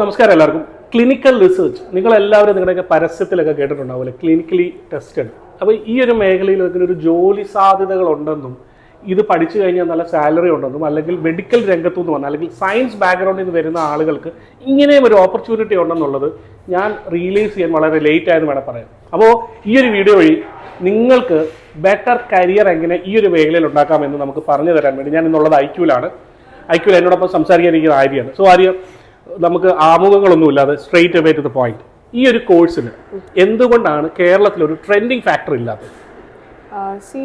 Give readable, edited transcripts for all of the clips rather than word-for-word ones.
നമസ്കാരം എല്ലാവർക്കും. Clinical research നിങ്ങളെല്ലാവരും നിങ്ങളുടെയൊക്കെ പരസ്യത്തിലൊക്കെ കേട്ടിട്ടുണ്ടാവില്ലേ, ക്ലിനിക്കലി ടെസ്റ്റഡ്. അപ്പോൾ ഈ ഒരു മേഖലയിൽ ഇതിനൊരു ജോലി സാധ്യതകളുണ്ടെന്നും ഇത് പഠിച്ചു കഴിഞ്ഞാൽ നല്ല സാലറി ഉണ്ടെന്നും അല്ലെങ്കിൽ മെഡിക്കൽ രംഗത്തു നിന്ന് വന്ന അല്ലെങ്കിൽ സയൻസ് ബാക്ക്ഗ്രൗണ്ടിൽ നിന്ന് വരുന്ന ആളുകൾക്ക് ഇങ്ങനെയും ഒരു ഓപ്പർച്യൂണിറ്റി ഉണ്ടെന്നുള്ളത് ഞാൻ റിയലൈസ് ചെയ്യാൻ വളരെ ലേറ്റ് ആയെന്ന് വേണം പറയാം. അപ്പോൾ ഈ ഒരു വീഡിയോ വഴി നിങ്ങൾക്ക് ബെറ്റർ കരിയർ എങ്ങനെ ഈ ഒരു മേഖലയിൽ ഉണ്ടാക്കാമെന്ന് നമുക്ക് പറഞ്ഞു തരാൻ വേണ്ടി ഞാൻ ഇന്നുള്ളത് ഐക്യൂലാണ്. ഐക്യൂൽ എന്നോടൊപ്പം സംസാരിക്കാനിരിക്കുന്ന ആര്യാണ്. സോ ആര്യ, നമുക്ക് ആമുഖങ്ങളൊന്നുമില്ലാതെ straight away to the point, ഈ ഒരു കോഴ്സിന് എന്തുകൊണ്ടാണ് കേരളത്തിലൊരു ട്രെൻഡിങ് ഫാക്ടർ ഇല്ലാത്തത്?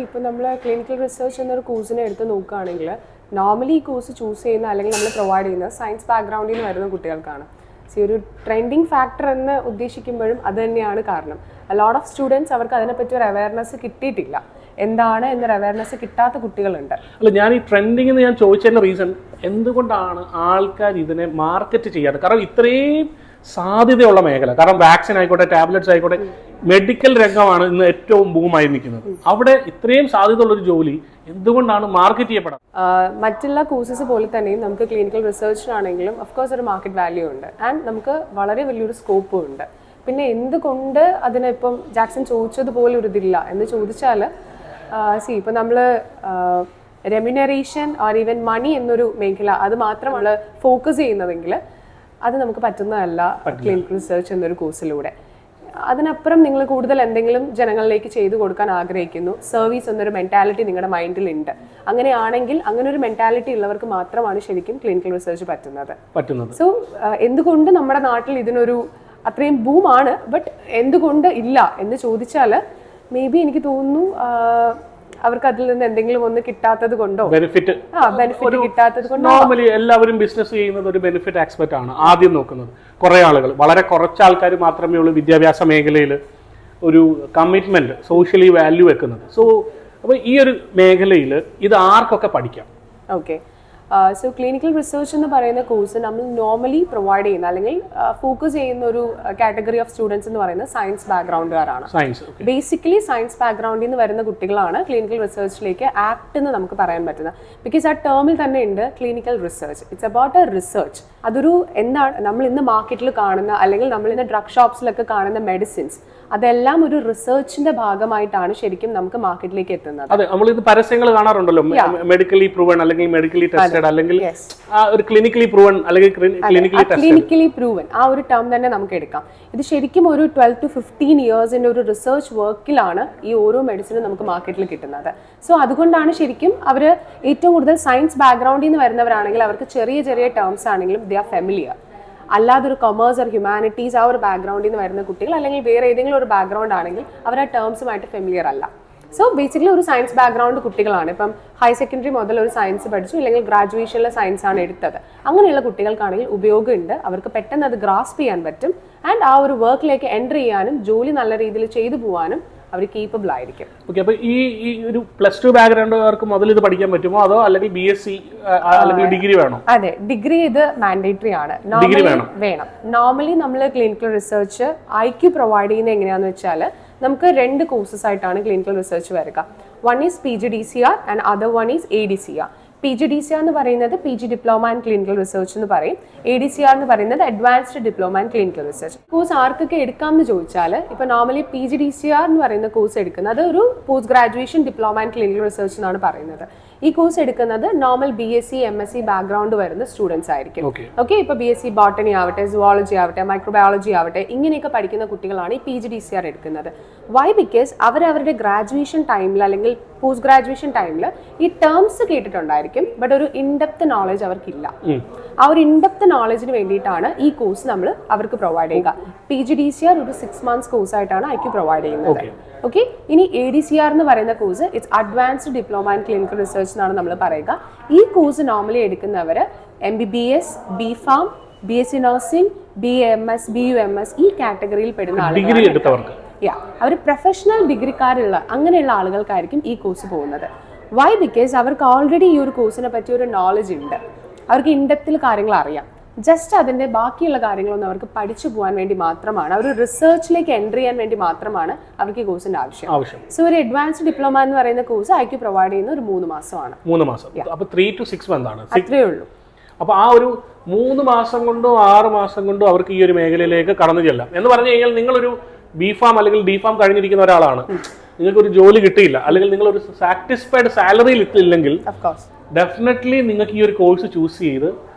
ഇപ്പോൾ നമ്മൾ ക്ലിനിക്കൽ റിസർച്ച് എന്നൊരു കോഴ്സിനെ എടുത്ത് നോക്കുകയാണെങ്കിൽ നോർമലി ഈ കോഴ്സ് ചൂസ് ചെയ്യുന്ന അല്ലെങ്കിൽ നമ്മൾ പ്രൊവൈഡ് ചെയ്യുന്ന സയൻസ് ബാക്ക്ഗ്രൗണ്ടിൽ നിന്ന് വരുന്ന കുട്ടികൾക്കാണ്. ഒരു ട്രെൻഡിങ് ഫാക്ടർ എന്ന് ഉദ്ദേശിക്കുമ്പോഴും അത് തന്നെയാണ് കാരണം. ലോട്ട് ഓഫ് സ്റ്റുഡൻസ് അവർക്ക് അതിനെപ്പറ്റി ഒരു അവയർനെസ് കിട്ടിയിട്ടില്ല, എന്താണ് എന്നൊരു അവയർനെസ് കിട്ടാത്ത കുട്ടികളുണ്ട്. അല്ല, ഞാൻ ഈ ട്രെൻഡിങ് എന്ന് ഞാൻ ചോദിച്ചതിൻ്റെ റീസൺ എന്തുകൊണ്ടാണ് ആൾക്കാർ ഇതിനെ മാർക്കറ്റ് ചെയ്യാറ്? കാരണം ഇത്രയും സാധ്യതയുള്ള മേഖല, കാരണം വാക്സിൻ ആയിക്കോട്ടെ, ടാബ്ലറ്റ്സ് ആയിക്കോട്ടെ, മെഡിക്കൽ രംഗമാണ് ഇന്ന് ഏറ്റവും ബൂമായി നിൽക്കുന്നത്. അവിടെ ഇത്രയും സാധ്യതയുള്ളൊരു ജോലി എന്തുകൊണ്ടാണ് മാർക്കറ്റ് ചെയ്യപ്പെടാം? മറ്റുള്ള കോഴ്സസ് പോലെ തന്നെയും നമുക്ക് ക്ലിനിക്കൽ റിസർച്ചിനാണെങ്കിലും ഓഫ്കോഴ്സ് ഒരു മാർക്കറ്റ് വാല്യൂ ഉണ്ട് ആൻഡ് നമുക്ക് വളരെ വലിയൊരു സ്കോപ്പും ഉണ്ട്. പിന്നെ എന്തുകൊണ്ട് അതിനിപ്പം ജാക്സൺ ചോദിച്ചതുപോലെ ഒരു ഇതില്ല എന്ന് ചോദിച്ചാൽ, ഇപ്പം നമ്മൾ റെമ്യൂണറേഷൻ ഓർ ഈവൻ മണി എന്നൊരു മേഖല അത് മാത്രം നമ്മൾ ഫോക്കസ് ചെയ്യുന്നതെങ്കിൽ അത് നമുക്ക് പറ്റുന്നതല്ല ക്ലിനിക്കൽ റിസർച്ച് എന്നൊരു കോഴ്സിലൂടെ. അതിനപ്പുറം നിങ്ങൾ കൂടുതൽ എന്തെങ്കിലും ജനങ്ങളിലേക്ക് ചെയ്തു കൊടുക്കാൻ ആഗ്രഹിക്കുന്നു, സർവീസ് എന്നൊരു മെൻറ്റാലിറ്റി നിങ്ങളുടെ മൈൻഡിലുണ്ട്. അങ്ങനെയാണെങ്കിൽ അങ്ങനെ ഒരു മെൻറ്റാലിറ്റി ഉള്ളവർക്ക് മാത്രമാണ് ശരിക്കും ക്ലിനിക്കൽ റിസർച്ച് പറ്റുന്നത്. സോ എന്തുകൊണ്ട് നമ്മുടെ നാട്ടിൽ ഇതിനൊരു അത്രയും ബൂമാണ്, ബട്ട് എന്തുകൊണ്ട് ഇല്ല എന്ന് ചോദിച്ചാൽ മേ ബി എനിക്ക് തോന്നുന്നു അവർക്ക് അതിൽ നിന്ന് എന്തെങ്കിലും ഒന്ന് കിട്ടാത്തത് കൊണ്ടോ, ബെനിഫിറ്റ് കിട്ടാത്തത് കൊണ്ടോ. നോർമലി എല്ലാവരും ബിസിനസ് ചെയ്യുന്നത് ഒരു ബെനിഫിറ്റ് ആസ്പെക്ട് ആണ് ആദ്യം നോക്കുന്നത്. കുറെ ആളുകൾ, വളരെ കുറച്ച് ആൾക്കാർ മാത്രമേ ഉള്ളൂ വിദ്യാഭ്യാസ മേഖലയിൽ ഒരു കമ്മിറ്റ്മെന്റ്, സോഷ്യലി വാല്യൂ വെക്കുന്നത്. സോ അപ്പോൾ ഈ ഒരു മേഖലയിൽ ഇത് ആർക്കൊക്കെ പഠിക്കാം? ഓക്കെ, സോ ക്ലിനിക്കൽ റിസർച്ച് എന്ന് പറയുന്ന കോഴ്സ് നമ്മൾ നോർമലി പ്രൊവൈഡ് ചെയ്യുന്ന അല്ലെങ്കിൽ ഫോക്കസ് ചെയ്യുന്ന ഒരു കാറ്റഗറി ഓഫ് സ്റ്റുഡൻസ് എന്ന് പറയുന്നത് സയൻസ് ബാക്ക്ഗ്രൗണ്ടുകാരാണ്. ബേസിക്കലി സയൻസ് ബാക്ക്ഗ്രൗണ്ടിൽ നിന്ന് വരുന്ന കുട്ടികളാണ് ക്ലിനിക്കൽ റിസർച്ചിലേക്ക് ആപ്റ്റ് എന്ന് നമുക്ക് പറയാൻ പറ്റുന്നത്. ബിക്കോസ് ആ ടേമിൽ തന്നെ ഉണ്ട് clinical research. It's about A research. അതൊരു എന്താണ് നമ്മൾ ഇന്ന് മാർക്കറ്റിൽ കാണുന്ന അല്ലെങ്കിൽ നമ്മൾ ഇന്ന് ഡ്രഗ് ഷോപ്സിലൊക്കെ കാണുന്ന മെഡിസിൻസ്, അതെല്ലാം ഒരു റിസർച്ചിന്റെ ഭാഗമായിട്ടാണ് ശരിക്കും നമുക്ക് മാർക്കറ്റിലേക്ക് എത്തുന്നത്. അതെ, നമ്മളിത് പരസ്യങ്ങൾ കാണാറുണ്ടല്ലോ, മെഡിക്കലി പ്രൂവൺ അല്ലെങ്കിൽ മെഡിക്കലി ടെസ്റ്റഡ് അല്ലെങ്കിൽ ഒരു ക്ലിനിക്കലി പ്രൂവൺ അല്ലെങ്കിൽ ക്ലിനിക്കലി പ്രൂവൺ ആ ഒരു ടേം തന്നെ നമുക്ക് എടുക്കാം. ഇത് ശരിക്കും ഒരു 12 to 15 ഇയേഴ്സിന്റെ ഒരു റിസർച്ച് വർക്കിലാണ് ഈ ഓരോ മെഡിസിനും നമുക്ക് മാർക്കറ്റിൽ കിട്ടുന്നത്. സോ അതുകൊണ്ടാണ് ശരിക്കും അവർ ഏറ്റവും കൂടുതൽ സയൻസ് ബാക്ക്ഗ്രൗണ്ടിൽ നിന്ന് വരുന്നവരാണെങ്കിൽ അവർക്ക് ചെറിയ ചെറിയ ടേംസ് ആണെങ്കിലും ദേ ആർ ഫെമിലിയർ. അല്ലാതെ ഒരു കൊമേഴ്സ് ഓർ ഹ്യൂമാനിറ്റീസ് ആ ഒരു ബാക്ക്ഗ്രൗണ്ടിൽ നിന്ന് വരുന്ന കുട്ടികൾ അല്ലെങ്കിൽ വേറെ ഏതെങ്കിലും ഒരു ബാക്ക്ഗ്രൗണ്ട് ആണെങ്കിൽ അവർ ആ ടേംസുമായിട്ട് ഫെമിലിയർ അല്ല. സോ ബേസിക്കലി ഒരു സയൻസ് ബാക്ക്ഗ്രൗണ്ട് കുട്ടികളാണ്. ഇപ്പം ഹയർ സെക്കൻഡറി മുതൽ ഒരു സയൻസ് പഠിച്ചു അല്ലെങ്കിൽ ഗ്രാജുവേഷനിലെ സയൻസ് ആണ് എടുത്തത്, അങ്ങനെയുള്ള കുട്ടികൾക്കാണെങ്കിൽ ഉപയോഗമുണ്ട്. അവർക്ക് പെട്ടെന്ന് അത് ഗ്രാസ്പ് ചെയ്യാൻ പറ്റും ആൻഡ് ആ ഒരു വർക്കിലേക്ക് എൻ്റർ ചെയ്യാനും ജോലി നല്ല രീതിയിൽ ചെയ്തു പോകാനും അവർ കേപ്പബിൾ ആയിരിക്കും. ഓക്കെ, അപ്പോൾ ഈ ഒരു +2 ബാക്ക്ഗ്രൗണ്ടുകാർക്ക് മുതൽ ഇത് പഠിക്കാൻ പറ്റുമോ, അതോ അല്ലെങ്കിൽ BSc അല്ലെങ്കിൽ ഡിഗ്രി വേണോ? അതെ, ഡിഗ്രി ഇത് മാൻഡേറ്ററി ആണ്, വേണം. നോർമലി നമ്മൾ ക്ലിനിക്കൽ റിസർച്ച് IQ പ്രൊവൈഡ് ചെയ്യുന്നത് എങ്ങനെയാണെന്ന് വെച്ചാൽ നമുക്ക് 2 കോഴ്സസ് ആയിട്ടാണ് ക്ലിനിക്കൽ റിസർച്ച് വരിക. One is PGDCR and other one is ADCR. PGDCR എന്ന് പറയുന്നത് PG diploma and clinical research എന്ന് പറയും. ADCR എന്ന് പറയുന്നത് advanced diploma and clinical research. Course ആർക്കൊക്കെ എടുക്കാമെന്ന് ചോദിച്ചാൽ ഇപ്പോൾ നോർമലി PGDCR എന്ന് പറയുന്ന കോഴ്സ് എടുക്കുന്നത് ഒരു post graduation diploma and clinical research എന്നാണ് പറയുന്നത്. ഈ കോഴ്സ് എടുക്കുന്നത് നോർമൽ BSc MSc ബാക്ക്ഗ്രൗണ്ട് വരുന്ന സ്റ്റുഡൻസ് ആയിരിക്കും. ഓക്കെ, ഇപ്പോൾ BSc ബോട്ടണി ആവട്ടെ, സുവോളജി ആവട്ടെ, മൈക്രോബയോളജി ആവട്ടെ, ഇങ്ങനെയൊക്കെ പഠിക്കുന്ന കുട്ടികളാണ് ഈ PGDCR എടുക്കുന്നത്. വൈ? ബിക്കോസ് അവരവരുടെ ഗ്രാജുവേഷൻ ടൈമിൽ അല്ലെങ്കിൽ പോസ്റ്റ് ഗ്രാജുവേഷൻ ടൈമിൽ ഈ ടേംസ് കേട്ടിട്ടുണ്ടായിരിക്കും, ബട്ട് ഒരു ഇൻഡെപ്ത് നോളജ് അവർക്കില്ല. ആ ഒരു ഇൻഡെപ്ത് നോളജിന് വേണ്ടിയിട്ടാണ് ഈ കോഴ്സ് നമ്മൾ അവർക്ക് പ്രൊവൈഡ് ചെയ്യുക. PGDCR ഒരു 6 months കോഴ്സ് ആയിട്ടാണ് IQ പ്രൊവൈഡ് ചെയ്യുന്നത്. ഓക്കെ, ഇനി ADCR എന്ന് പറയുന്ന course it's advanced diploma and clinical research എന്നാണ് നമ്മൾ പറയുക. ഈ കോഴ്സ് നോർമലി എടുക്കുന്നവർ MBBS, BPharm, BSc nursing, BAMS, BUMS ഈ കാറ്റഗറിയിൽ പെടുന്ന ആളുകൾ. അവർ പ്രൊഫഷണൽ ഡിഗ്രിക്കാരുള്ള അങ്ങനെയുള്ള ആളുകൾക്കായിരിക്കും ഈ കോഴ്സ് പോകുന്നത്. വൈ? ബിക്കോസ് അവർക്ക് ഓൾറെഡി ഈ ഒരു കോഴ്സിനെ പറ്റി ഒരു നോളജ് ഉണ്ട്, അവർക്ക് ഇൻഡെപ്തിൽ കാര്യങ്ങൾ അറിയാം. ജസ്റ്റ് അതിൻ്റെ ബാക്കിയുള്ള കാര്യങ്ങളൊന്നും അവർക്ക് പഠിച്ചു പോകാൻ വേണ്ടി മാത്രമാണ്, അവർ റിസർച്ചിലേക്ക് എൻ്റർ ചെയ്യാൻ വേണ്ടി മാത്രമാണ് അവർക്ക് ഈ കോഴ്സിന്റെ ആവശ്യം. സോ ഒരു അഡ്വാൻസ്ഡ് ഡിപ്ലോമ എന്ന് പറയുന്ന കോഴ്സ് IQ പ്രൊവൈഡ് ചെയ്യുന്ന ഒരു 3 മാസമാണ്. 3 മാസം. അപ്പോൾ 3 to 6 months ആണ്. അത്രയേ ഉള്ളൂ. അപ്പോൾ ആ ഒരു 3 മാസം കൊണ്ടോ 6 മാസം കൊണ്ടോ അവർക്ക് ഈ ഒരു മേഖലയിലേക്ക് കടന്നു ചെല്ലാം. എന്ന് പറഞ്ഞു കഴിഞ്ഞാൽ നിങ്ങളൊരു ബിഫാം അല്ലെങ്കിൽ ഡിഫാം കഴിഞ്ഞിരിക്കുന്ന ഒരാളാണ്, നിങ്ങൾക്ക് ഒരു ജോലി കിട്ടിയില്ല, അല്ലെങ്കിൽ നിങ്ങൾ ഒരു സാറ്റിസ്ഫൈഡ് സാലറിയിൽ എത്തില്ലെങ്കിൽ ഡെഫിനറ്റ്ലി നിങ്ങൾക്ക് ഈ ഒരു കോഴ്സ് ചൂസ് ചെയ്ത്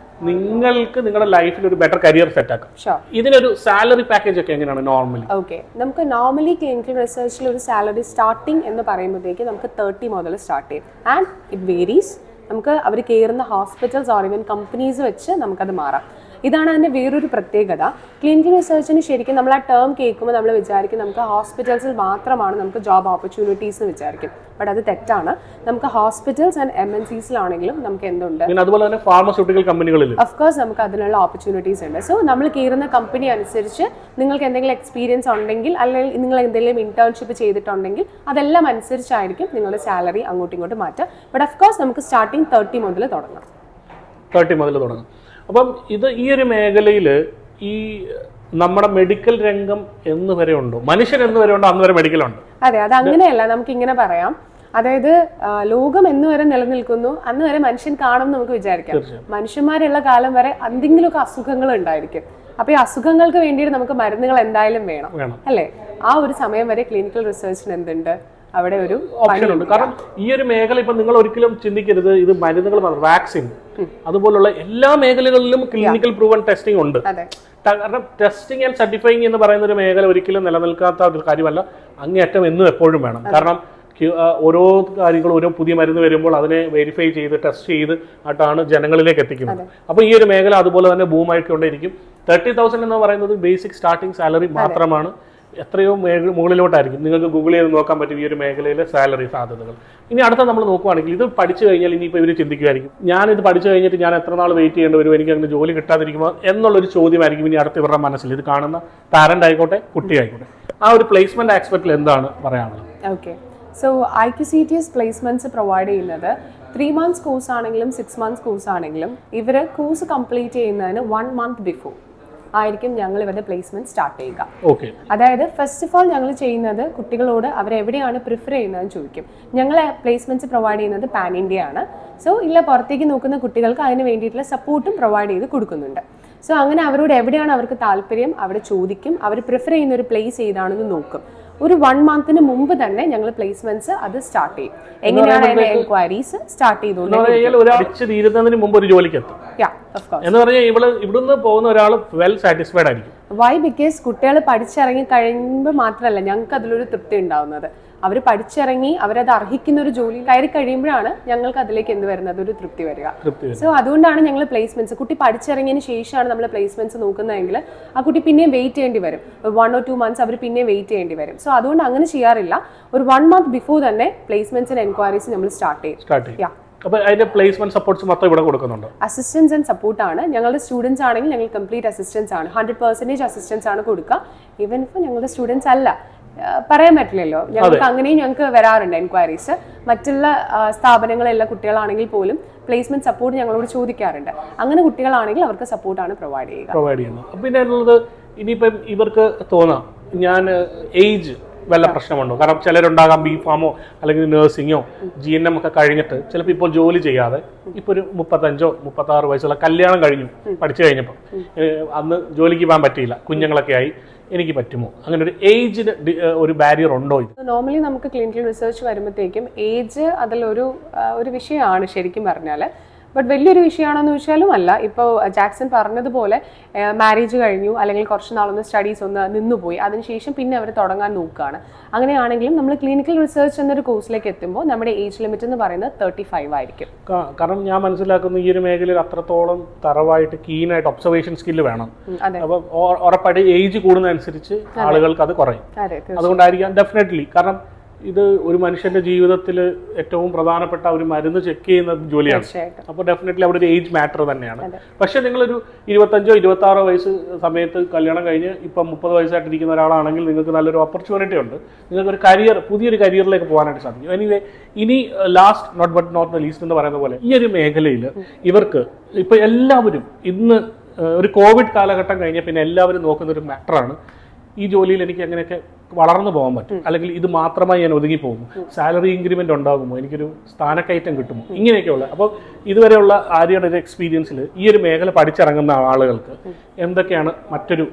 നിങ്ങൾക്ക് നിങ്ങളുടെ ലൈഫിൽ ഒരു ബെറ്റർ കരിയർ സെറ്റ് ആക്കാം. ഇതിനൊരു സാലറി പാക്കേജ് ഒക്കെ എങ്ങനെയാണ് നോർമലി? ഓക്കെ, നമുക്ക് നോർമലി ക്ലിനിക്കൽ റിസർച്ചിൽ ഒരു സാലറി സ്റ്റാർട്ടിംഗ് എന്ന് പറയുമ്പോഴത്തേക്ക് നമുക്ക് 30 മുതൽ സ്റ്റാർട്ട് ചെയ്യും. And it varies. നമുക്ക് അവർ കയറുന്ന ഹോസ്പിറ്റൽസ് ഓർ ഈവൻ കമ്പനീസ് വെച്ച് നമുക്കത് മാറാം. ഇതാണ് അതിൻ്റെ വേറൊരു പ്രത്യേകത. ക്ലിനിക്കൽ റിസർച്ചിന് ശരിക്കും നമ്മൾ ആ ടേം കേൾക്കുമ്പോൾ നമ്മൾ വിചാരിക്കും നമുക്ക് ഹോസ്പിറ്റൽസിൽ മാത്രമാണ് നമുക്ക് ജോബ് ഓപ്പർച്യൂണിറ്റീസ് എന്ന് വിചാരിക്കും. ബട്ട് അത് തെറ്റാണ്. നമുക്ക് ഹോസ്പിറ്റൽസ് ആൻഡ് MNCസിലാണെങ്കിലും നമുക്ക് എന്തുണ്ട്, അതുപോലെ തന്നെ ഫാർമസ്യൂട്ടിക്കൽ കമ്പനികളിൽ ഓഫ്കോഴ്സ് നമുക്ക് അതിനുള്ള ഓപ്പർച്യൂണിറ്റീസ് ഉണ്ട്. സോ നമ്മൾ കയറുന്ന കമ്പനി അനുസരിച്ച് നിങ്ങൾക്ക് എന്തെങ്കിലും എക്സ്പീരിയൻസ് ഉണ്ടെങ്കിൽ, അല്ലെങ്കിൽ നിങ്ങൾ എന്തെങ്കിലും ഇന്റേൺഷിപ്പ് ചെയ്തിട്ടുണ്ടെങ്കിൽ അതെല്ലാം അനുസരിച്ചായിരിക്കും നിങ്ങളുടെ സാലറി അങ്ങോട്ടും ഇങ്ങോട്ടും മാറ്റുക. ബട്ട് ഓഫ്കോഴ്സ് നമുക്ക് സ്റ്റാർട്ടിങ് 30 മുതൽ തുടങ്ങാം. 30 മുതൽ തുടങ്ങാം. അപ്പം ഈ ഒരു മേഖലയിൽ ഈ നമ്മുടെ മെഡിക്കൽ രംഗം എന്ന് വരെ ഉണ്ടോ? മനുഷ്യൻ എന്ന് വരെ ഉണ്ടോ? അന്ന് വരെ മെഡിക്കൽ ഉണ്ട്. അതെ, അത് അങ്ങനെയല്ല. നമുക്ക് ഇങ്ങനെ പറയാം, അതായത് ലോകം എന്ന് വരെ നിലനിൽക്കുന്നു അന്ന് വരെ മനുഷ്യൻ കാണും നമുക്ക് വിചാരിക്കാം. മനുഷ്യന്മാരുള്ള കാലം വരെ എന്തെങ്കിലുമൊക്കെ അസുഖങ്ങൾ ഉണ്ടായിരിക്കും. അപ്പൊ ഈ അസുഖങ്ങൾക്ക് വേണ്ടിയിട്ട് നമുക്ക് മരുന്നുകൾ എന്തായാലും വേണം അല്ലേ? ആ ഒരു സമയം വരെ ക്ലിനിക്കൽ റിസർച്ചിന് എന്തുണ്ട്, അവിടെ ഒരു ഓപ്ഷൻ ഉണ്ട്. കാരണം ഈ ഒരു മേഖല ഇപ്പൊ നിങ്ങൾ ഒരിക്കലും ചിന്തിക്കരുത് ഇത് മരുന്നുകൾ മാത്രം, വാക്സിൻ അതുപോലുള്ള എല്ലാ മേഖലകളിലും ക്ലിനിക്കൽ പ്രൂവൺ ടെസ്റ്റിംഗ് ഉണ്ട്. കാരണം ടെസ്റ്റിംഗ് ആൻഡ് സർട്ടിഫൈങ് എന്ന് പറയുന്ന ഒരു മേഖല ഒരിക്കലും നിലനിൽക്കാത്ത ഒരു കാര്യമല്ല. അങ്ങേയറ്റം എന്നും എപ്പോഴും വേണം. കാരണം ഓരോ കാര്യങ്ങളും, ഓരോ പുതിയ മരുന്ന് വരുമ്പോൾ അതിനെ വെരിഫൈ ചെയ്ത് ടെസ്റ്റ് ചെയ്ത് ആയിട്ടാണ് ജനങ്ങളിലേക്ക് എത്തിക്കുന്നത്. അപ്പോൾ ഈ ഒരു മേഖല അതുപോലെ തന്നെ ബൂമായിക്കൊണ്ടേയിരിക്കും. 30,000 എന്ന് പറയുന്നത് ബേസിക് സ്റ്റാർട്ടിംഗ് സാലറി മാത്രമാണ്. എത്രയോ മുകളിലോട്ടായിരിക്കും. നിങ്ങൾക്ക് ഗൂഗിൾ ചെയ്ത് നോക്കാൻ പറ്റും ഈ ഒരു മേഖലയിലെ സാലറി സാധ്യതകൾ. ഇനി അടുത്ത നമ്മൾ നോക്കുവാണെങ്കിൽ ഇത് പഠിച്ചു കഴിഞ്ഞാൽ ഇനിയിപ്പോൾ ഇവർ ചിന്തിക്കുമായിരിക്കും, ഞാനിത് പഠിച്ചു കഴിഞ്ഞിട്ട് ഞാൻ എത്ര നാൾ വെയിറ്റ് ചെയ്യേണ്ടി വരും, എനിക്ക് അങ്ങനെ ജോലി കിട്ടാതിരിക്കുമോ എന്നുള്ളൊരു ചോദ്യമായിരിക്കും ഇനി അടുത്ത ഇവരുടെ മനസ്സിൽ. ഇത് കാണുന്ന പാരന്റ് ആയിക്കോട്ടെ, കുട്ടി ആയിക്കോട്ടെ. ആ ഒരു പ്ലേസ്മെന്റ് ആസ്പെക്റ്റിൽ എന്താണ് പറയാനുള്ളത്? Okay, so IQCTS placements provide ചെയ്യുന്നത് 3 months കോഴ്സ് ആണെങ്കിലും 6 months കോഴ്സ് ആണെങ്കിലും ഇവർ കോഴ്സ് കംപ്ലീറ്റ് ചെയ്യുന്നതിന് 1 month ബിഫോർ ആയിരിക്കും ഞങ്ങൾ ഇവരുടെ പ്ലേസ്മെന്റ് സ്റ്റാർട്ട് ചെയ്യുക. അതായത് ഫസ്റ്റ് ഓഫ് ഓൾ ഞങ്ങൾ ചെയ്യുന്നത് കുട്ടികളോട് അവരെവിടെയാണ് പ്രിഫർ ചെയ്യുന്നതെന്ന് ചോദിക്കും. ഞങ്ങൾ പ്ലേസ്മെന്റ്സ് പ്രൊവൈഡ് ചെയ്യുന്നത് പാൻ ഇന്ത്യ ആണ്. സോ ഇല്ല പുറത്തേക്ക് നോക്കുന്ന കുട്ടികൾക്ക് അതിന് വേണ്ടിയിട്ടുള്ള സപ്പോർട്ടും പ്രൊവൈഡ് ചെയ്ത് കൊടുക്കുന്നുണ്ട്. സോ അങ്ങനെ അവരോട് എവിടെയാണ് അവർക്ക് താല്പര്യം അവിടെ ചോദിക്കും. അവർ പ്രിഫർ ചെയ്യുന്ന ഒരു പ്ലേസ് ഏതാണെന്ന് നോക്കും. ഒരു 1 month മുമ്പ് തന്നെ ഞങ്ങൾ പ്ലേസ്മെന്റ്സ് അത് സ്റ്റാർട്ട് ചെയ്യും. എങ്ങനെയാണ് അതിന്റെ എൻക്വയറീസ് സ്റ്റാർട്ട് ചെയ്തുകൊണ്ടിരിക്കുന്നതിന് മുമ്പ് ഒരു ജോലിക്ക് എത്തും എന്ന് പറഞ്ഞാൽ ഇവിടുന്ന് പോകുന്ന ഒരാൾ വെൽ സാറ്റിസ്ഫൈഡ് ആയിരിക്കും. വൈ? ബിക്കോസ് കുട്ടികൾ പഠിച്ചിറങ്ങി കഴിയുമ്പോൾ മാത്രമല്ല ഞങ്ങൾക്ക് അതിലൊരു തൃപ്തി ഉണ്ടാവുന്നത്. അവർ പഠിച്ചിറങ്ങി അവരത് അർഹിക്കുന്ന ഒരു ജോലി കയറി കഴിയുമ്പോഴാണ് ഞങ്ങൾക്ക് അതിലേക്ക് എന്ത് വരുന്നത്, ഒരു തൃപ്തി വരിക. സോ അതുകൊണ്ടാണ് ഞങ്ങൾ പ്ലേസ്മെന്റ്സ്, കുട്ടി പഠിച്ചിറങ്ങിയതിന് ശേഷമാണ് നമ്മൾ പ്ലേസ്മെന്റ്സ് നോക്കുന്നതെങ്കിൽ ആ കുട്ടി പിന്നെയും വെയിറ്റ് ചെയ്യേണ്ടി വരും. 1 or 2 months അവർ പിന്നെയും വെയിറ്റ് ചെയ്യേണ്ടി വരും. സോ അതുകൊണ്ട് അങ്ങനെ ചെയ്യാറില്ല. ഒരു 1 month ബിഫോർ തന്നെ പ്ലേസ്മെന്റ്സിന് എൻക്വയറീസ് നമ്മൾ സ്റ്റാർട്ട് ചെയ്യും. അപ്പോൾ അതിന്റെ പ്ലേസ്മെന്റ് സപ്പോർട്ട്സ് മൊത്തം ഇവിടെ കൊടുക്കുന്നുണ്ട്. അസിസ്റ്റൻസ് ആൻഡ് സപ്പോർട്ട് ആണ്. ഞങ്ങളുടെ സ്റ്റുഡൻസ് ആണെങ്കിൽ ഞങ്ങൾ കംപ്ലീറ്റ് അസിസ്റ്റൻസ് ആണ്, 100% അസിസ്റ്റൻസ് ആണ് കൊടുക്കുക. ഈവൻ ഇപ്പോൾ ഞങ്ങളുടെ സ്റ്റുഡൻസ് അല്ല പറയാൻ പറ്റില്ലല്ലോ, ഞങ്ങൾക്ക് അങ്ങനെയും ഞങ്ങൾക്ക് വരാറുണ്ട് എൻക്വയറീസ്. മറ്റുള്ള സ്ഥാപനങ്ങളിലുള്ള കുട്ടികളാണെങ്കിൽ പോലും പ്ലേസ്മെന്റ് സപ്പോർട്ട് ഞങ്ങളോട് ചോദിക്കാറുണ്ട്. അങ്ങനെ കുട്ടികളാണെങ്കിൽ അവർക്ക് സപ്പോർട്ടാണ് പ്രൊവൈഡ് ചെയ്യുന്നത്. പിന്നെ ഉള്ളത് ഇനിയിപ്പം ഇവർക്ക് തോന്നാം ഞാൻ ഏജ് വല്ല പ്രശ്നമുണ്ടോ? കാരണം ചിലരുണ്ടാകാം ബിഫാമോ അല്ലെങ്കിൽ നഴ്സിങ്ങോ GNM ഒക്കെ കഴിഞ്ഞിട്ട് ചിലപ്പോൾ ഇപ്പോൾ ജോലി ചെയ്യാതെ ഇപ്പോൾ ഒരു 35-36 വയസ്സുള്ള കല്യാണം കഴിഞ്ഞു പഠിച്ചു കഴിഞ്ഞപ്പോൾ അന്ന് ജോലിക്ക് പോകാൻ പറ്റിയില്ല, കുഞ്ഞുങ്ങളൊക്കെ ആയി, എനിക്ക് പറ്റുമോ? അങ്ങനെ ഒരു ഏജിന് ഒരു ബാരിയർ ഉണ്ടോ? ഇത് നോർമലി നമുക്ക് ക്ലിനിക്കൽ റിസർച്ച് വരുമ്പോഴത്തേക്കും ഏജ് അതിലൊരു വിഷയമാണ് ശരിക്കും പറഞ്ഞാൽ. ബട്ട് വലിയൊരു വിഷയമാണെന്ന് ചോദിച്ചാലും അല്ല. ഇപ്പോൾ ജാക്സൺ പറഞ്ഞതുപോലെ മാരേജ് കഴിഞ്ഞു അല്ലെങ്കിൽ കുറച്ച് നാളൊന്ന് സ്റ്റഡീസ് ഒന്ന് നിന്നുപോയി, അതിനുശേഷം പിന്നെ അവർ തുടങ്ങാൻ നോക്കുകയാണ്. അങ്ങനെയാണെങ്കിലും നമ്മൾ ക്ലിനിക്കൽ റിസർച്ച് എന്നൊരു കോഴ്സിലേക്ക് എത്തുമ്പോൾ നമ്മുടെ ഏജ് ലിമിറ്റ് എന്ന് പറയുന്നത് 35 ആയിരിക്കും. കാരണം ഞാൻ മനസ്സിലാക്കുന്ന ഈ ഒരു മേഖലയിൽ അത്രത്തോളം തറവായിട്ട് കീനായിട്ട് ഒബ്സർവേഷൻ സ്കില്ല് വേണം. അപ്പം ഉറപ്പായിട്ട് ഏജ് കൂടുന്നതനുസരിച്ച് ആളുകൾക്ക് അത് കുറയും. അതുകൊണ്ടായിരിക്കാം ഡെഫിനറ്റ്ലി. കാരണം ഇത് ഒരു മനുഷ്യന്റെ ജീവിതത്തിൽ ഏറ്റവും പ്രധാനപ്പെട്ട ഒരു മരുന്ന് ചെക്ക് ചെയ്യുന്ന ജോലിയാണ്. അപ്പോൾ ഡെഫിനറ്റ്ലി അവിടെ ഒരു ഏജ് മാറ്റർ തന്നെയാണ്. പക്ഷെ നിങ്ങളൊരു 25-26 വയസ്സ് സമയത്ത് കല്യാണം കഴിഞ്ഞ് ഇപ്പം 30 വയസ്സായിട്ടിരിക്കുന്ന ഒരാളാണെങ്കിൽ നിങ്ങൾക്ക് നല്ലൊരു ഓപ്പർച്യൂണിറ്റി ഉണ്ട്. നിങ്ങൾക്കൊരു പുതിയൊരു കരിയറിലേക്ക് പോകാനായിട്ട് സാധിക്കും. എനിവേ, ഇനി ലാസ്റ്റ് നോട്ട് ദ ലീസ്റ്റ് എന്ന് പറയുന്ന പോലെ ഈ ഒരു മേഖലയിൽ ഇവർക്ക് ഇപ്പൊ എല്ലാവരും ഇന്ന് ഒരു കോവിഡ് കാലഘട്ടം കഴിഞ്ഞ പിന്നെ എല്ലാവരും നോക്കുന്ന ഒരു മാറ്ററാണ് ഈ ജോലിയിൽ എനിക്ക് അങ്ങനെയൊക്കെ വളർന്നു പോകാൻ പറ്റും, അല്ലെങ്കിൽ ഇത് മാത്രമായി ഞാൻ ഒതുങ്ങി പോകുമോ, സാലറി ഇൻക്രിമെന്റ് ഉണ്ടാകുമോ, എനിക്കൊരു സ്ഥാനക്കയറ്റം കിട്ടുമോ, ഇങ്ങനെയൊക്കെയുള്ള. അപ്പോൾ ഇതുവരെയുള്ള ആര്യയുടെ ഒരു എക്സ്പീരിയൻസിൽ ഈ ഒരു മേഖല പഠിച്ചിറങ്ങുന്ന ആളുകൾക്ക് എന്തൊക്കെയാണ് മറ്റൊരു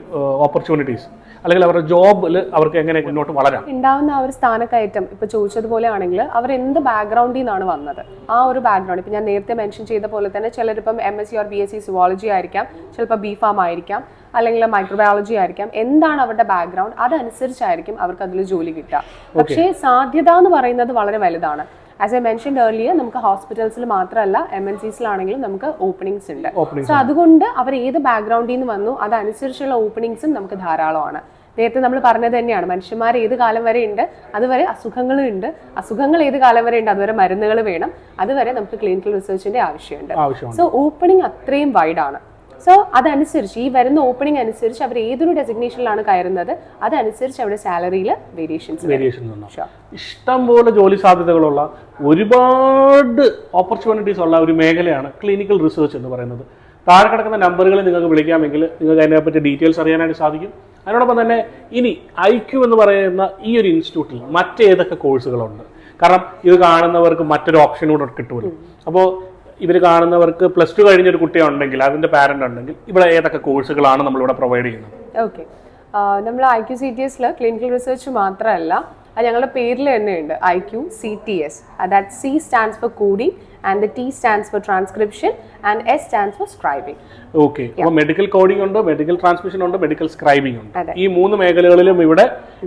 ഓപ്പർച്യൂണിറ്റീസ്, അല്ലെങ്കിൽ അവരുടെ ജോബിൽ അവർക്ക് എങ്ങനെ മുന്നോട്ട് വളരാം? ഉണ്ടാവുന്ന ആ ഒരു സ്ഥാനക്കയറ്റം ഇപ്പൊ ചോദിച്ചതുപോലെ ആണെങ്കിൽ അവർ എന്ത് ബാക്ക്ഗ്രൗണ്ടിൽ നിന്നാണ് വന്നത്, ആ ഒരു ബാക്ക്ഗ്രൗണ്ട് ഇപ്പൊ ഞാൻ നേരത്തെ മെൻഷൻ ചെയ്ത പോലെ തന്നെ ചിലരിപ്പം MSc ഓർ BSc സുവോളജി ആയിരിക്കാം, ചിലപ്പോൾ BPharm ആയിരിക്കാം, അല്ലെങ്കിൽ മൈക്രോബയോളജി ആയിരിക്കാം. എന്താണ് അവരുടെ ബാക്ക്ഗ്രൗണ്ട്, അതനുസരിച്ചായിരിക്കും അവർക്ക് അതിൽ ജോലി കിട്ടുക. പക്ഷേ സാധ്യത എന്ന് പറയുന്നത് വളരെ വലുതാണ്. ആസ് ഐ മെൻഷൻ ഏർലിയർ, നമുക്ക് ഹോസ്പിറ്റൽസിൽ മാത്രമല്ല MNCസിലാണെങ്കിലും നമുക്ക് ഓപ്പണിങ്സ് ഉണ്ട്. സോ അതുകൊണ്ട് അവർ ഏത് ബാക്ക്ഗ്രൗണ്ടിൽ നിന്ന് വന്നു അതനുസരിച്ചുള്ള ഓപ്പണിങ്സും നമുക്ക് ധാരാളമാണ്. നേരത്തെ നമ്മൾ പറഞ്ഞത് തന്നെയാണ്, മനുഷ്യന്മാർ ഏത് കാലം വരെ ഉണ്ട് അതുവരെ അസുഖങ്ങളും ഉണ്ട്, അസുഖങ്ങൾ ഏത് കാലം വരെ ഉണ്ട് അതുവരെ മരുന്നുകൾ വേണം, അതുവരെ നമുക്ക് ക്ലിനിക്കൽ റിസർച്ചിന്റെ ആവശ്യമുണ്ട്. സോ ഓപ്പണിംഗ് അത്രയും വൈഡാണ്. സോ അതനുസരിച്ച് ഈ വരുന്ന ഓപ്പണിംഗ് അനുസരിച്ച് അവർ ഏതൊരു ഡെസിഗ്നേഷനിലാണ് കയറുന്നത് അതനുസരിച്ച് അവിടെ സാലറിയിൽ വേരിയേഷൻസ്. ഇഷ്ടംപോലെ ജോലി സാധ്യതകളുള്ള ഒരുപാട് ഓപ്പർച്യൂണിറ്റീസ് ഉള്ള ഒരു മേഖലയാണ് ക്ലിനിക്കൽ റിസർച്ച് എന്ന് പറയുന്നത്. താഴെ കിടക്കുന്ന നമ്പറുകൾ നിങ്ങൾക്ക് വിളിക്കാമെങ്കിൽ നിങ്ങൾക്ക് അതിനെപ്പറ്റി ഡീറ്റെയിൽസ് അറിയാനായിട്ട് സാധിക്കും. അതിനോടൊപ്പം തന്നെ ഇനി IQ എന്ന് പറയുന്ന ഈ ഒരു ഇൻസ്റ്റിറ്റ്യൂട്ടിൽ മറ്റേതൊക്കെ കോഴ്സുകളുണ്ട്, കാരണം ഇത് കാണുന്നവർക്ക് മറ്റൊരു ഓപ്ഷൻ കൂടെ കിട്ടുമല്ലോ. അപ്പോൾ ഇവർ കാണുന്നവർക്ക് +2 കഴിഞ്ഞൊരു കുട്ടിയുണ്ടെങ്കിൽ, അതിന്റെ പാരന്റ് ഉണ്ടെങ്കിൽ, ഇവിടെ ഏതൊക്കെ കോഴ്സുകളാണ് നമ്മളിവിടെ പ്രൊവൈഡ് ചെയ്യുന്നത്? ഓക്കെ, നമ്മൾ IQCTSൽ ക്ലിനിക്കൽ റിസർച്ച് മാത്രമല്ല, അത് ഞങ്ങളുടെ പേരിൽ തന്നെയുണ്ട് IQCTS. That C stands for coding and the T stands for transcription and S stands for scribing. Okay, അപ്പോൾ മെഡിക്കൽ കോഡിംഗ് ഉണ്ട്, മെഡിക്കൽ ട്രാൻസ്മിഷൻ ഉണ്ട്, മെഡിക്കൽ സ്ക്രൈബിംഗ് ഉണ്ട്. ഈ 3 മേഖലകളിലും ഇവിടെ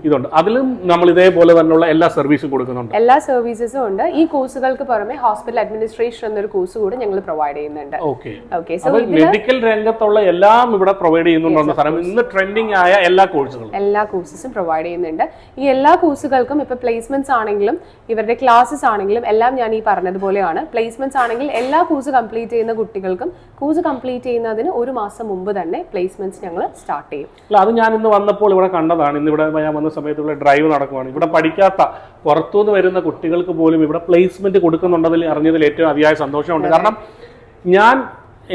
ഇതുണ്ട്. അതിലും നമ്മൾ ഇതേപോലെ തന്നെയുള്ള എല്ലാ സർവീസും കൊടുക്കുന്നുണ്ട്. എല്ലാ സർവീസസും ഉണ്ട്. ഈ കോഴ്സുകൾക്ക് പുറമെ ഹോസ്പിറ്റൽ അഡ്മിനിസ്ട്രേഷൻ എന്നൊരു കോഴ്സ് കൂടി ഞങ്ങൾ പ്രൊവൈഡ് ചെയ്യുന്നുണ്ട്. ഓക്കെ, സോ മെഡിക്കൽ രംഗത്തുള്ള എല്ലാം ഇവിടെ പ്രൊവൈഡ് ചെയ്യുന്നുണ്ടെന്ന സാധനം ഇന്ന് ട്രെൻഡിങ് ആയ എല്ലാ കോഴ്സസും പ്രൊവൈഡ് ചെയ്യുന്നുണ്ട്. ഈ എല്ലാ കോഴ്സുകൾക്കും ഇപ്പൊ പ്ലേസ്മെന്റ്സ് ആണെങ്കിലും ഇവരുടെ ക്ലാസ്സസ് ആണെങ്കിലും എല്ലാം ഞാൻ ഈ പറഞ്ഞതുപോലെയാണ്. പ്ലേസ്മെന്റ്സ് ആണെങ്കിൽ എല്ലാ കോഴ്സ് കംപ്ലീറ്റ് ചെയ്യുന്ന കുട്ടികൾക്കും കോഴ്സ് കംപ്ലീറ്റ് ചെയ്യുന്നതിന് 1 മാസം മുമ്പ് തന്നെ പ്ലേസ്മെന്റ്സ് ഞങ്ങൾ സ്റ്റാർട്ട് ചെയ്യും. അത് ഞാൻ ഇന്ന് വന്നപ്പോൾ ഇവിടെ കണ്ടതാണ്. ഇന്ന് ഇവിടെ ഞാൻ വന്ന സമയത്ത് ഇവിടെ ഡ്രൈവ് നടക്കുവാണ്. ഇവിടെ പഠിക്കാത്ത പുറത്തുനിന്ന് വരുന്ന കുട്ടികൾക്ക് പോലും ഇവിടെ പ്ലേസ്മെന്റ് കൊടുക്കുന്നുണ്ടതിൽ അറിഞ്ഞതിൽ ഏറ്റവും അതിയായ സന്തോഷമുണ്ട്. കാരണം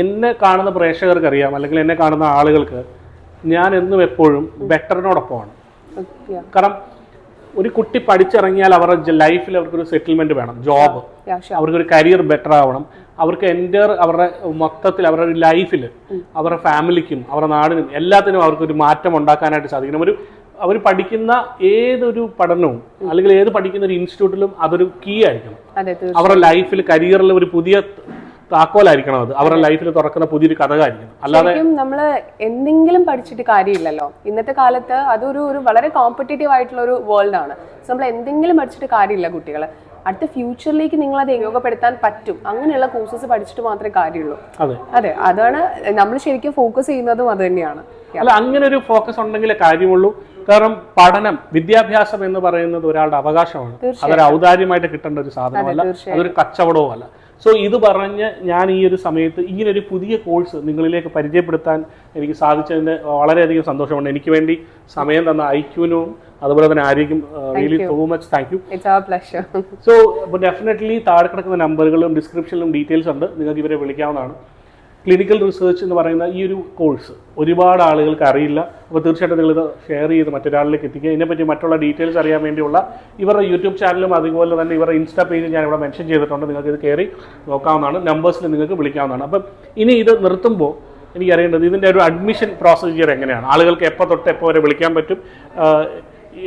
എന്നെ കാണുന്ന പ്രേക്ഷകർക്ക് അറിയാം, അല്ലെങ്കിൽ എന്നെ കാണുന്ന ആളുകൾക്ക് ഞാൻ എന്നും എപ്പോഴും ബെറ്ററിനോടൊപ്പമാണ്. കാരണം ഒരു കുട്ടി പഠിച്ചിറങ്ങിയാൽ അവരുടെ ലൈഫിൽ അവർക്കൊരു സെറ്റിൽമെന്റ് വേണം, ജോബ്, അവർക്കൊരു കരിയർ ബെറ്റർ ആവണം, അവർക്ക് അവരുടെ മൊത്തത്തിൽ അവരുടെ ലൈഫിൽ അവരുടെ ഫാമിലിക്കും അവരുടെ നാടിനും എല്ലാത്തിനും അവർക്കൊരു മാറ്റം ഉണ്ടാക്കാനായിട്ട് സാധിക്കണം. അവർ പഠിക്കുന്ന ഏതൊരു പഠനവും അല്ലെങ്കിൽ ഏത് പഠിക്കുന്ന ഒരു ഇൻസ്റ്റിറ്റ്യൂട്ടിലും അതൊരു കീ ആയിരിക്കണം. അവരുടെ ലൈഫിൽ കരിയറിൽ ഒരു പുതിയ താക്കോലായിരിക്കണം, അത് അവരുടെ ലൈഫിൽ തുറക്കുന്ന പുതിയൊരു കഥകായിരിക്കണം. അല്ലാതെ നമ്മള് എന്തെങ്കിലും പഠിച്ചിട്ട് കാര്യമില്ലല്ലോ. ഇന്നത്തെ കാലത്ത് അതൊരു വളരെ കോമ്പറ്റേറ്റീവ് ആയിട്ടുള്ള ഒരു വേൾഡ് ആണ്. നമ്മൾ എന്തെങ്കിലും പഠിച്ചിട്ട് കാര്യമില്ല. കുട്ടികളെ അടുത്ത ഫ്യൂച്ചറിലേക്ക് നിങ്ങൾ അത് ഉപയോഗപ്പെടുത്താൻ പറ്റും അങ്ങനെയുള്ള കോഴ്സസ് പഠിച്ചിട്ട് മാത്രമേ കാര്യമുള്ളൂ. അതെ, അതാണ് നമ്മൾ ശരിക്കും ഫോക്കസ് ചെയ്യുന്നതും അത് തന്നെയാണ്. അല്ല, അങ്ങനെ ഒരു ഫോക്കസ് ഉണ്ടെങ്കിലേ കാര്യമുള്ളൂ. കാരണം പഠനം, വിദ്യാഭ്യാസം എന്ന് പറയുന്നത് ഒരാളുടെ അവകാശമാണ്. അതൊരു ഔദാര്യമായിട്ട് കിട്ടേണ്ട ഒരു സാധനമല്ല, അതൊരു കച്ചവടവും അല്ല. സോ ഇത് പറഞ്ഞ് ഞാൻ ഈ ഒരു സമയത്ത് ഇങ്ങനൊരു പുതിയ കോഴ്സ് നിങ്ങളിലേക്ക് പരിചയപ്പെടുത്താൻ എനിക്ക് സാധിച്ചതിന് വളരെയധികം സന്തോഷമുണ്ട്. എനിക്ക് വേണ്ടി സമയം തന്ന IQനും അതുപോലെ തന്നെ ആര്യയ്ക്കും really so much thank you. So definitely താഴെ കിടക്കുന്ന നമ്പറുകളും ഡിസ്ക്രിപ്ഷനിലും ഡീറ്റെയിൽസ് ഉണ്ട്, നിങ്ങൾക്ക് ഇവരെ വിളിക്കാവുന്നതാണ്. ക്ലിനിക്കൽ റിസർച്ച് എന്ന് പറയുന്ന ഈ ഒരു കോഴ്സ് ഒരുപാട് ആളുകൾക്ക് അറിയില്ല. അപ്പോൾ തീർച്ചയായിട്ടും നിങ്ങളിത് ഷെയർ ചെയ്ത് മറ്റൊരാളിലേക്ക് എത്തിക്കുക. ഇതിനെപ്പറ്റി മറ്റുള്ള ഡീറ്റെയിൽസ് അറിയാൻ വേണ്ടിയുള്ള ഇവരുടെ യൂട്യൂബ് ചാനലും അതുപോലെ തന്നെ ഇവരുടെ ഇൻസ്റ്റാ പേജും ഞാൻ ഇവിടെ മെൻഷൻ ചെയ്തിട്ടുണ്ട്. നിങ്ങൾക്ക് ഇത് കയറി നോക്കാവുന്നതാണ്, നമ്പേഴ്സിൽ നിങ്ങൾക്ക് വിളിക്കാവുന്നതാണ്. അപ്പം ഇനി ഇത് നിർത്തുമ്പോൾ എനിക്കറിയേണ്ടത് ഇതിൻ്റെ ഒരു അഡ്മിഷൻ പ്രൊസീജിയർ എങ്ങനെയാണ്, ആളുകൾക്ക് എപ്പോൾ തൊട്ട് എപ്പോൾ വരെ വിളിക്കാൻ പറ്റും,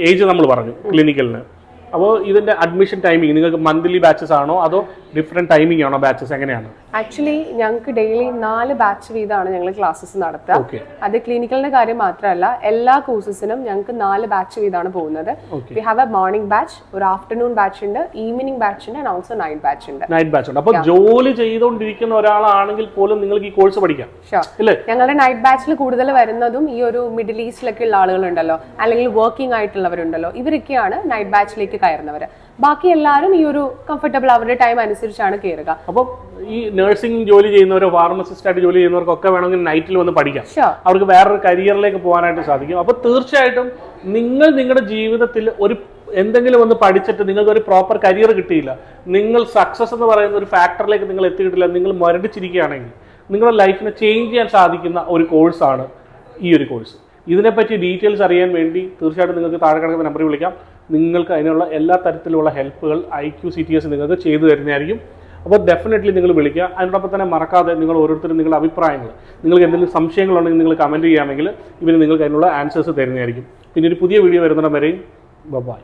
ഏജ് നമ്മൾ പറഞ്ഞു ക്ലിനിക്കലിന്. അപ്പോൾ ഇതിന്റെ അഡ്മിഷൻ ടൈമിംഗ് നിങ്ങൾക്ക് മന്ത്ലി ബാച്ചസ് ആണോ അതോ ഡിഫറെന്റ് ടൈമിംഗ് ആണോ, ബാച്ചസ് എങ്ങനെയാണ്? ആക്ച്വലി ഞങ്ങൾക്ക് ഡെയിലി 4 ബാച്ച് വീതമാണ് ഞങ്ങൾ ക്ലാസ്സസ് നടത്തുക. അത് ക്ലിനിക്കലിന്റെ കാര്യം മാത്രമല്ല, എല്ലാ കോഴ്സസിനും ഞങ്ങൾക്ക് 4 ബാച്ച് വീതമാണ് പോകുന്നത്. We have A morning batch, ഒരു ആഫ്റ്റർനൂൺ ബാച്ച് ഉണ്ട്, ഈവനിംഗ് ബാച്ച് ഉണ്ട്, ആൻഡ് ഓൾസോ നൈറ്റ് ബാച്ച് ഉണ്ട്. അപ്പോൾ ജോലി ചെയ്തുകൊണ്ടിരിക്കുന്ന ഒരാളാണെങ്കിൽ പോലും നിങ്ങൾക്ക് ഈ കോഴ്സ് പഠിക്കാം. ഞങ്ങളുടെ നൈറ്റ് ബാച്ചിൽ കൂടുതൽ വരുന്നതും ഈ ഒരു മിഡിൽ ഈസ്റ്റിലൊക്കെ ഉള്ള ആളുകളുണ്ടല്ലോ, അല്ലെങ്കിൽ വർക്കിംഗ് ആയിട്ടുള്ളവരുണ്ടല്ലോ, ഇവരൊക്കെയാണ് നൈറ്റ് ബാച്ചിലേക്ക് കയറുന്നവർ. ബാക്കി എല്ലാവരും ഈ ഒരു കംഫർട്ടബിൾ അവരുടെ ടൈം അനുസരിച്ചാണ് കയറുക. അപ്പോൾ ഈ നഴ്സിംഗ് ജോലി ചെയ്യുന്നവരോ ഫാർമസിസ്റ്റ് ആയിട്ട് ജോലി ചെയ്യുന്നവർക്കൊക്കെ വേണമെങ്കിൽ നൈറ്റിൽ വന്ന് പഠിക്കാം. അവർക്ക് വേറൊരു കരിയറിലേക്ക് പോകാനായിട്ട് സാധിക്കും. അപ്പോൾ തീർച്ചയായിട്ടും നിങ്ങളുടെ ജീവിതത്തിൽ എന്തെങ്കിലും ഒന്ന് പഠിച്ചിട്ട് നിങ്ങൾക്ക് ഒരു പ്രോപ്പർ കരിയർ കിട്ടിയില്ല, നിങ്ങൾ സക്സസ് എന്ന് പറയുന്ന ഒരു ഫാക്ടറിലേക്ക് നിങ്ങൾ എത്തിയിട്ടില്ല, നിങ്ങൾ മുരടിച്ചിരിക്കുകയാണെങ്കിൽ നിങ്ങളുടെ ലൈഫിനെ ചേഞ്ച് ചെയ്യാൻ സാധിക്കുന്ന ഒരു കോഴ്സാണ് ഈ ഒരു കോഴ്സ്. ഇതിനെപ്പറ്റി ഡീറ്റെയിൽസ് അറിയാൻ വേണ്ടി തീർച്ചയായിട്ടും നിങ്ങൾക്ക് താഴെ കിടക്കുന്ന നമ്പറിൽ വിളിക്കാം. നിങ്ങൾക്ക് അതിനുള്ള എല്ലാ തരത്തിലുള്ള ഹെൽപ്പുകൾ IQCTS നിങ്ങൾക്ക് ചെയ്തു തരുന്നതായിരിക്കും. അപ്പോൾ ഡെഫിനറ്റ്ലി നിങ്ങൾ വിളിക്കുക. അതിനോടൊപ്പം തന്നെ മറക്കാതെ നിങ്ങൾ ഓരോരുത്തരും നിങ്ങളുടെ അഭിപ്രായങ്ങൾ, നിങ്ങൾക്ക് എന്തെങ്കിലും സംശയങ്ങളുണ്ടെങ്കിൽ നിങ്ങൾ കമൻറ്റ് ചെയ്യുകയാണെങ്കിൽ ഇവർ നിങ്ങൾക്ക് അതിനുള്ള ആൻസേഴ്സ് തരുന്നതായിരിക്കും. പിന്നെ ഒരു പുതിയ വീഡിയോ വരുന്നിടം വരെയും ബൈ.